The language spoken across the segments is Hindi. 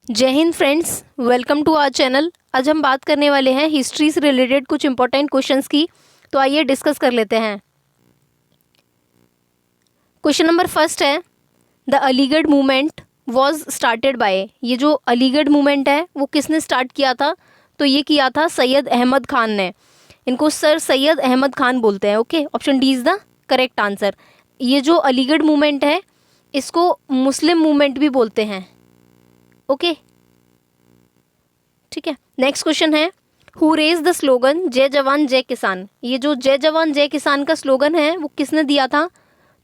जय Hind friends, welcome to our channel. आज हम बात करने वाले हैं हिस्ट्री से रिलेटेड कुछ इंपॉर्टेंट क्वेश्चंस की। तो आइए डिस्कस कर लेते हैं। क्वेश्चन नंबर फर्स्ट है, the Aligarh movement was started by. ये जो अलीगढ़ मूवमेंट है वो किसने स्टार्ट किया था? तो ये किया था सैयद अहमद खान ने। इनको सर सैयद अहमद खान बोलते हैं। Okay, option D is the correct answer. ये जो अलीगढ़ मूवमेंट है इसको मुस्लिम मूवमेंट भी बोलते हैं। ओके, ठीक है। नेक्स्ट क्वेश्चन है, हु रेज द स्लोगन जय जवान जय किसान। ये जो जय जवान जय किसान का स्लोगन है वो किसने दिया था?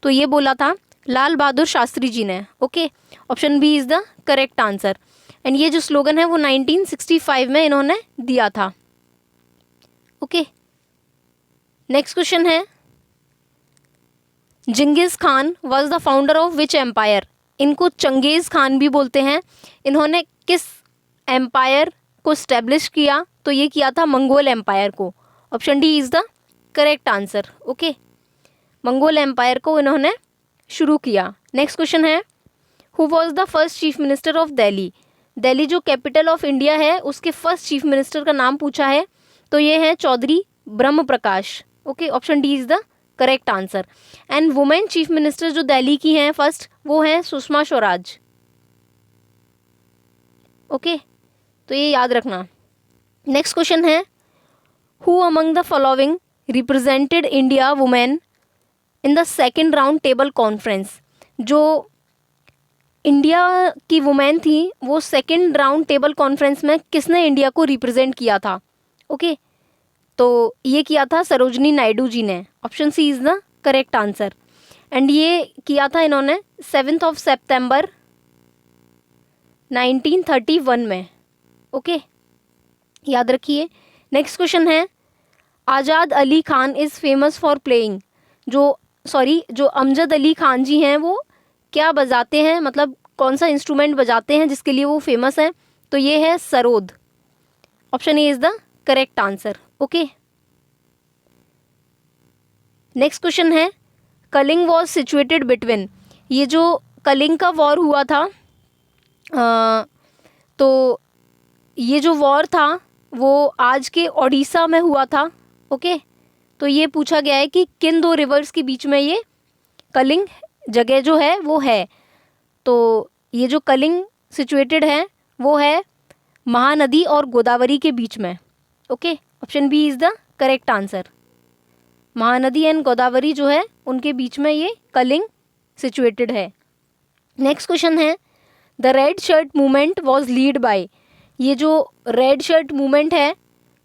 तो ये बोला था लाल बहादुर शास्त्री जी ने। Okay, option B is the correct answer. And ये जो स्लोगन है वो 1965 में इन्होंने दिया था। ओके, नेक्स्ट क्वेश्चन है, Genghis Khan was the founder of which empire. इनको चंगेज खान भी बोलते हैं। इन्होंने किस एम्पायर को स्टैब्लिश किया? तो ये किया था मंगोल एम्पायर को। Option D is the correct answer. Okay, Mongol empire को इन्होंने शुरू किया। नेक्स्ट क्वेश्चन है, who was the first chief minister of Delhi. Delhi जो कैपिटल ऑफ इंडिया है उसके फर्स्ट चीफ मिनिस्टर का नाम पूछा है। तो ये है Chaudhary Brahm Prakash. Okay, option D is the correct answer. And women chief minister जो दिल्ली की हैं फर्स्ट, वो हैं सुषमा स्वराज। ओके, तो ये याद रखना। नेक्स्ट क्वेश्चन है, who among the following represented India women in the second round table conference. जो इंडिया की वुमेन थी वो सेकेंड राउंड टेबल कॉन्फ्रेंस में किसने इंडिया को रिप्रेजेंट किया था? ओके, तो ये किया था सरोजनी नायडू जी ने। Option C is the correct answer. And ये किया था इन्होंने 7 सितंबर 1931 में। ओके, याद रखिए। नेक्स्ट क्वेश्चन है, Azad Ali Khan is famous for playing. जो अमजद अली खान जी हैं वो क्या बजाते हैं, मतलब कौन सा इंस्ट्रूमेंट बजाते हैं जिसके लिए वो फेमस हैं? तो ये है sarod. Option A is the correct answer. Okay, next question है, कलिंग वॉज सिचुएटेड बिटवीन। ये जो कलिंग का वॉर हुआ था तो ये जो वॉर था वो आज के ओडिशा में हुआ था। ओके, तो ये पूछा गया है कि किन दो रिवर्स के बीच में ये कलिंग जगह जो है वो है। तो ये जो कलिंग सिचुएटेड है वो है महानदी और गोदावरी के बीच में। Okay, option B is the correct answer. Mahanadi and Godavari जो है उनके बीच में ये कलिंग सिचुएटेड है। नेक्स्ट क्वेश्चन है, the red shirt movement was lead by. ये जो रेड शर्ट मूवमेंट है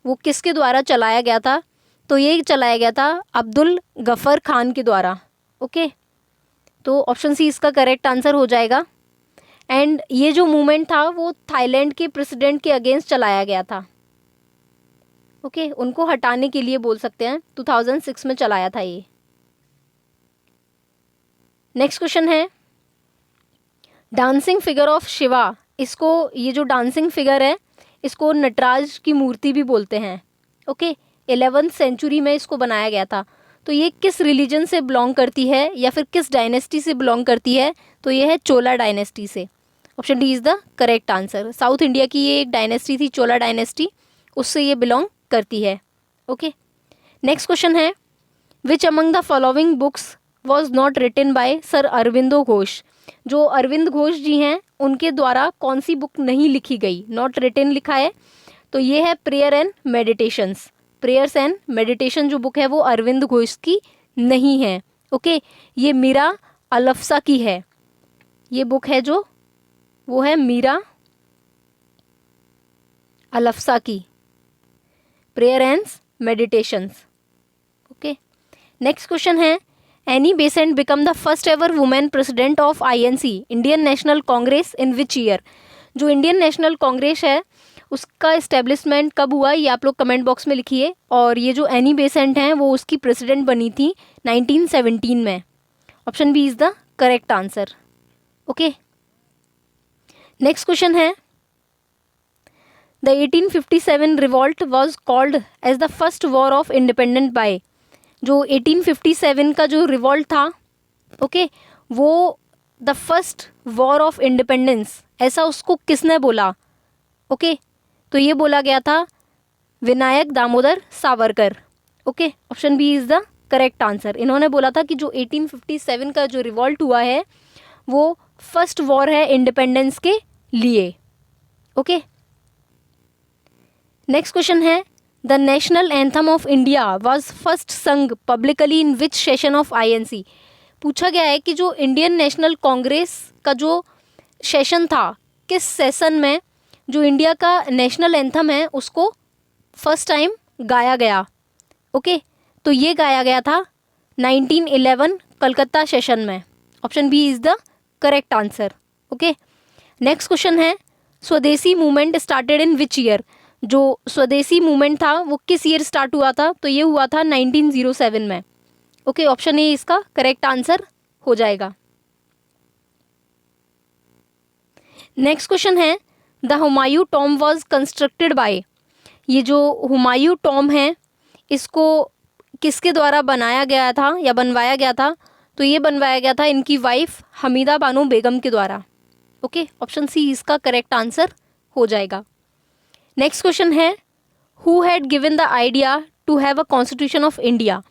वो किसके द्वारा चलाया गया था? तो ये चलाया गया था अब्दुल गफ़र खान के द्वारा। ओके, तो ऑप्शन सी इसका करेक्ट आंसर हो जाएगा। एंड ये जो मूवमेंट था वो थाईलैंड के प्रेसिडेंट के अगेंस्ट चलाया गया था। ओके, उनको हटाने के लिए बोल सकते हैं। 2006 में चलाया था ये। नेक्स्ट क्वेश्चन है, डांसिंग फिगर ऑफ शिवा। इसको, ये जो डांसिंग फिगर है इसको नटराज की मूर्ति भी बोलते हैं। ओके, 11वीं सेंचुरी में इसको बनाया गया था। तो ये किस रिलीजन से बिलोंग करती है या फिर किस डायनेस्टी से बिलोंग करती है? तो ये है चोला डायनेस्टी से। Option D is the correct answer. South India की ये एक डायनेस्टी थी चोला डायनेस्टी, उससे ये बिलोंग करती है। ओके, नेक्स्ट क्वेश्चन है, which among the following books was not written by sir Aurobindo Ghosh. जो अरविंद घोष जी हैं उनके द्वारा कौन सी बुक नहीं लिखी गई? नॉट रिटन लिखा है। तो ये है prayer and meditations. Prayers and meditation जो बुक है वो अरविंद घोष की नहीं है। ओके, ये मीरा अलफसा की है। ये बुक है जो वो है मीरा अलफसा की, prayer and meditations. Okay, next question है, Annie Besant become the first ever women president of INC Indian National Congress in which year. जो इंडियन नेशनल कांग्रेस है उसका इस्टेब्लिशमेंट कब हुआ ये आप लोग कमेंट बॉक्स में लिखिए। और ये जो एनी बेसेंट हैं वो उसकी प्रेसिडेंट बनी थी 1917 में। Option B is the correct answer. Okay, next question है, the 1857 revolt was called as the first war of independent by. जो 1857 का जो रिवॉल्ट था, ओके, वो the first war of independence ऐसा उसको किसने बोला? ओके, तो ये बोला गया था Vinayak Damodar Savarkar. Okay, option B is the correct answer. इन्होंने बोला था कि जो 1857 का जो रिवॉल्ट हुआ है वो फर्स्ट वॉर है इंडिपेंडेंस के लिए। ओके, नेक्स्ट क्वेश्चन है the national anthem of India was first sung publicly in which session of INC. पूछा गया है कि जो इंडियन नेशनल कांग्रेस का जो सेशन था, किस सेशन में जो इंडिया का नेशनल एंथम है उसको फर्स्ट टाइम गाया गया। ओके, तो ये गाया गया था 1911 कलकत्ता सेशन में। Option B is the correct answer. Okay, next question है Swadeshi movement started in which year. जो स्वदेशी मूवमेंट था वो किस ईयर स्टार्ट हुआ था? तो ये हुआ था 1907 में। ओके, ऑप्शन ए इसका करेक्ट आंसर हो जाएगा। नेक्स्ट क्वेश्चन है the Humayun Tom was constructed by. ये जो हुमायूं टॉम है इसको किसके द्वारा बनाया गया था या बनवाया गया था? तो ये बनवाया गया था इनकी वाइफ हमीदा बानो बेगम के द्वारा। ओके, ऑप्शन सी इसका करेक्ट आंसर हो जाएगा। नेक्स्ट क्वेश्चन है who had given the idea to have a constitution of India.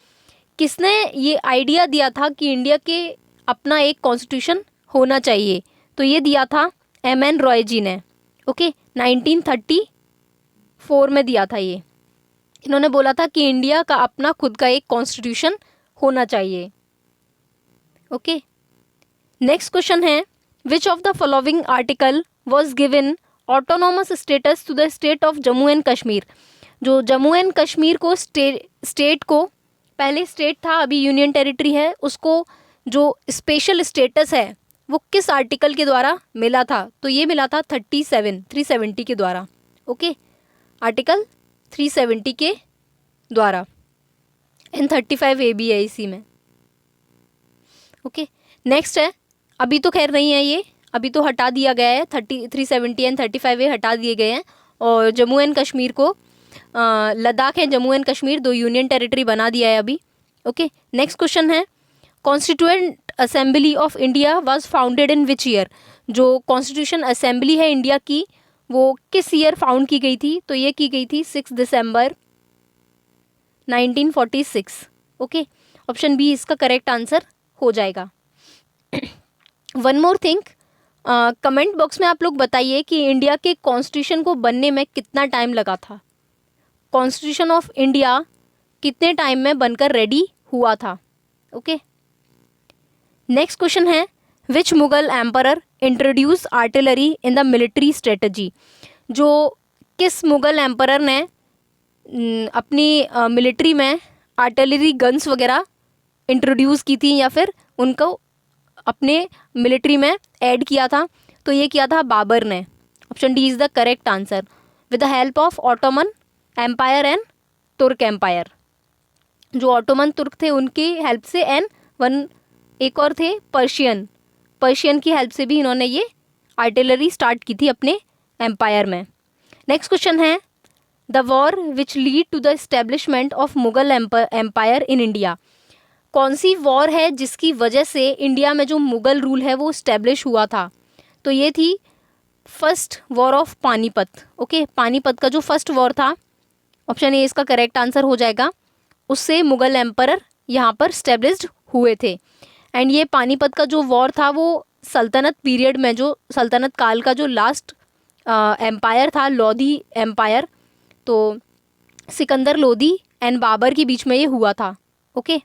किसने ये आइडिया दिया था कि इंडिया के अपना एक कॉन्स्टिट्यूशन होना चाहिए? तो ये दिया था एम.एन. रॉय जी ने। ओके, 1934 में दिया था ये। इन्होंने बोला था कि इंडिया का अपना खुद का एक कॉन्स्टिट्यूशन होना चाहिए। ओके, नेक्स्ट क्वेश्चन है which of the following article was given autonomous status to the state of Jammu and Kashmir. जो जम्मू एंड कश्मीर को स्टेट को, पहले स्टेट था अभी यूनियन टेरिटरी है, उसको जो स्पेशल स्टेटस है वो किस आर्टिकल के द्वारा मिला था? तो ये मिला था 370 के द्वारा। ओके, आर्टिकल 370 के द्वारा। एंड 35 ए बी है इसी में। ओके, नेक्स्ट है, अभी तो खैर नहीं है ये, अभी तो हटा दिया गया है, 370 एंड 35 ए हटा दिए गए हैं और जम्मू एंड कश्मीर को लद्दाख है जम्मू एंड कश्मीर दो यूनियन टेरिटरी बना दिया है अभी। ओके, नेक्स्ट क्वेश्चन है constituent assembly of India was founded in which year. जो कॉन्स्टिट्यूशन असेंबली है इंडिया की वो किस ईयर फाउंड की गई थी? तो ये की गई थी 6 दिसंबर 1946। ओके, ऑप्शन बी इसका करेक्ट आंसर हो जाएगा। One more thing, comment box में आप लोग बताइए कि इंडिया के कॉन्स्टिट्यूशन को बनने में कितना टाइम लगा था। कॉन्स्टिट्यूशन ऑफ इंडिया कितने टाइम में बनकर रेडी हुआ था। ओके, नेक्स्ट क्वेश्चन है which Mughal emperor introduce artillery in the military strategy. जो किस मुगल एम्परर ने अपनी मिलिट्री में आर्टिलरी गन्स वगैरह इंट्रोड्यूस की थी या फिर उनको अपने मिलिट्री में ऐड किया था? तो ये किया था बाबर ने। Option D is the correct answer. With the help of Ottoman empire and Turk empire. जो ऑटोमन तुर्क थे उनकी हेल्प से एंड एक और थे पर्शियन की हेल्प से भी इन्होंने ये आर्टिलरी स्टार्ट की थी अपने एम्पायर में। नेक्स्ट क्वेश्चन है the war which lead to the establishment of Mughal empire in India. कौन सी वॉर है जिसकी वजह से इंडिया में जो मुगल रूल है वो इस्टेब्लिश हुआ था? तो ये थी first war of Panipat. Okay, Panipat का जो फर्स्ट वॉर था, ऑप्शन ए इसका करेक्ट आंसर हो जाएगा। उससे मुगल एम्परर यहाँ पर स्टेब्लिश्ड हुए थे। एंड ये पानीपत का जो वॉर था वो सल्तनत पीरियड में, जो सल्तनत काल का जो लास्ट एम्पायर था, लोधी एम्पायर, तो सिकंदर लोधी एंड बाबर के बीच में ये हुआ था। ओके,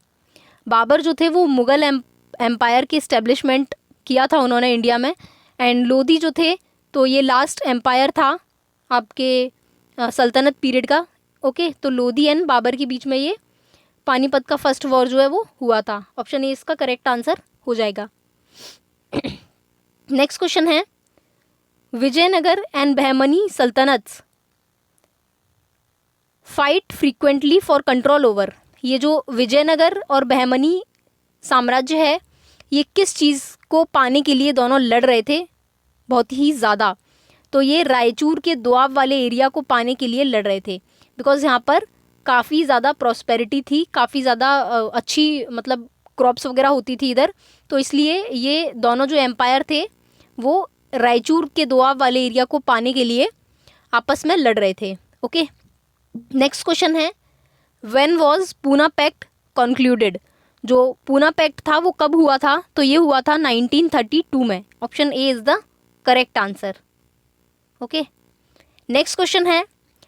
बाबर जो थे वो मुगल एम्पायर की इस्टेब्लिशमेंट किया था उन्होंने इंडिया में, एंड लोधी जो थे तो ये लास्ट एम्पायर था आपके सल्तनत पीरियड का। ओके, तो लोधी एंड बाबर के बीच में ये पानीपत का फर्स्ट वॉर जो है वो हुआ था। ऑप्शन ए इसका करेक्ट आंसर हो जाएगा। नेक्स्ट क्वेश्चन है Vijayanagara and Bahmani sultanates fight frequently for control over. ये जो विजयनगर और बहमनी साम्राज्य है ये किस चीज़ को पाने के लिए दोनों लड़ रहे थे बहुत ही ज़्यादा? तो ये रायचूर के दोआब वाले एरिया को पाने के लिए लड़ रहे थे, बिकॉज यहाँ पर काफ़ी ज़्यादा प्रॉस्पेरिटी थी, काफ़ी ज़्यादा अच्छी मतलब क्रॉप्स वगैरह होती थी इधर, तो इसलिए ये दोनों जो एम्पायर थे वो रायचूर के दोआब वाले एरिया को पाने के लिए आपस में लड़ रहे थे। ओके, नेक्स्ट क्वेश्चन है, when was Poona pact concluded? जो पूना पैक्ट था वो कब हुआ था? तो ये हुआ था 1932 में। Option A is the correct answer. Okay, next question है,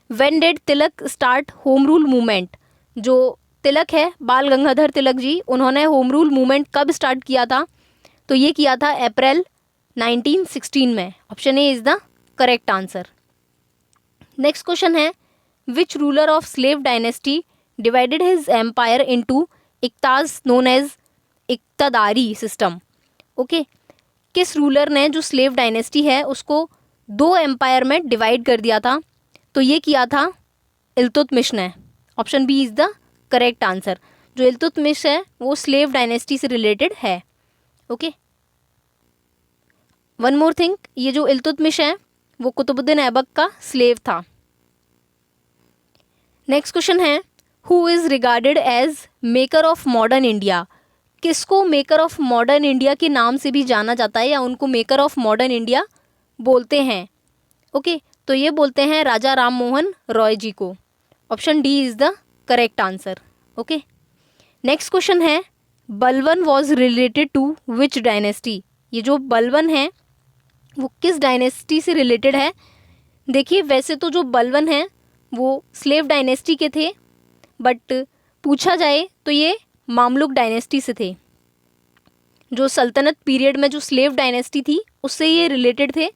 when did Tilak start home rule movement? जो तिलक है, बाल गंगाधर तिलक जी, उन्होंने होम रूल मूवमेंट कब स्टार्ट किया था? तो ये किया था अप्रैल 1916 में। Option A is the correct answer. Next question है, which ruler of slave dynasty divided his empire into iqtas known as iqtadari system? Okay, किस रूलर ने जो स्लेव डायनेस्टी है उसको दो एम्पायर में डिवाइड कर दिया था? तो ये किया था इल्तुतमिश ने। Option B is the correct answer. जो इल्तुतमिश है वो स्लेव डायनेस्टी से रिलेटेड है। ओके, वन मोर थिंग, ये जो इल्तुतमिश है वो कुतुबुद्दीन ऐबक का स्लेव था। नेक्स्ट क्वेश्चन है, who is regarded as maker of modern India? किसको मेकर ऑफ मॉडर्न इंडिया के नाम से भी जाना जाता है या उनको मेकर ऑफ मॉडर्न इंडिया बोलते हैं? ओके, तो ये बोलते हैं राजा राम मोहन रॉय जी को। Option D is the correct answer. Okay, next question है, Balban was related to which dynasty? ये जो बलवन है वो किस डायनेस्टी से रिलेटेड है? देखिए, वैसे तो जो बलवन है वो स्लेव डायनेस्टी के थे, बट पूछा जाए तो ये मामलुक डायनेस्टी से थे। जो सल्तनत पीरियड में जो स्लेव डायनेस्टी थी उससे ये रिलेटेड थे,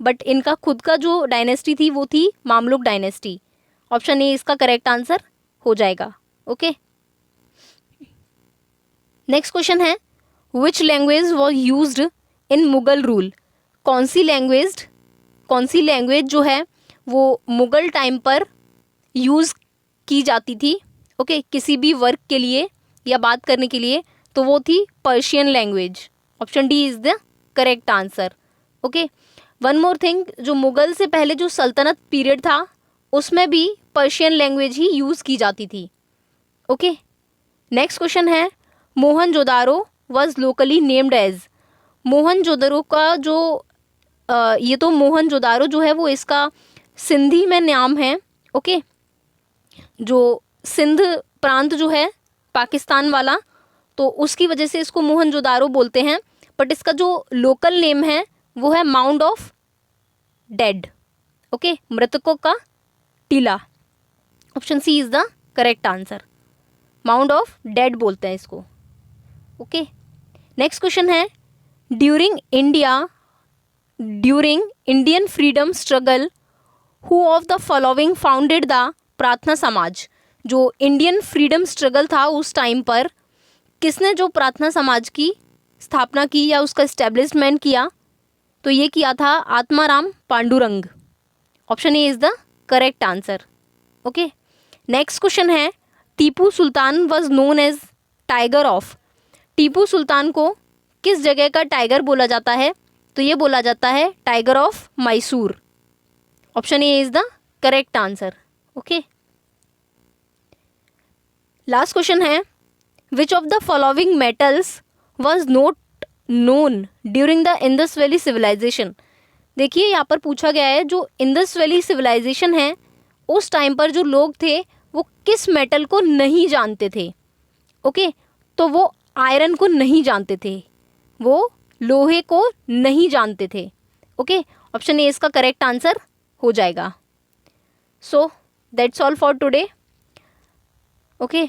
बट इनका खुद का जो डायनेस्टी थी वो थी मामलुक डायनेस्टी। ऑप्शन ए इसका करेक्ट आंसर हो जाएगा। ओके, नेक्स्ट क्वेश्चन है, which language was used in Mughal rule? कौन सी लैंग्वेज जो है वो मुगल टाइम पर यूज़ की जाती थी? ओके, किसी भी वर्क के लिए या बात करने के लिए, तो वो थी Persian language. Option D is the correct answer. Okay, one more thing, जो मुगल से पहले जो सल्तनत पीरियड था उसमें भी पर्शियन लैंग्वेज ही यूज़ की जाती थी। ओके, नेक्स्ट क्वेश्चन है, Mohenjodaro was locally named as? Mohenjodaro का जो ये तो मोहनजोदारो जो है वो इसका सिंधी में नाम है। ओके, जो सिंध प्रांत जो है पाकिस्तान वाला, तो उसकी वजह से इसको मोहनजोदारो बोलते हैं, बट इसका जो लोकल नेम है वो है माउंड ऑफ डेड। ओके, मृतकों का टीला। Option C is the correct answer. Mound of dead बोलते हैं इसको। ओके, नेक्स्ट क्वेश्चन है, during Indian freedom struggle who of the following founded the Prarthana Samaj? जो इंडियन फ्रीडम स्ट्रगल था उस टाइम पर किसने जो प्रार्थना समाज की स्थापना की या उसका इस्टेब्लिशमेंट किया? तो ये किया था Atmaram Pandurang. Option A is the correct answer. Okay, next question है, Tipu Sultan was known as tiger of? Tipu Sultan को किस जगह का टाइगर बोला जाता है? तो ये बोला जाता है tiger of Mysore. Option A is the correct answer. Okay, last question है, which of the following metals was not known during the Indus valley civilization? देखिए, यहाँ पर पूछा गया है जो इंडस वैली सिविलाइजेशन है उस टाइम पर जो लोग थे वो किस मेटल को नहीं जानते थे? ओके, तो वो आयरन को नहीं जानते थे, वो लोहे को नहीं जानते थे। ओके, ऑप्शन ए इसका करेक्ट आंसर हो जाएगा। So that's all for today. Okay,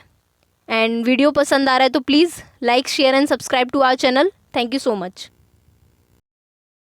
and video पसंद आ रहा है तो please like share and subscribe to our channel. Thank you so much.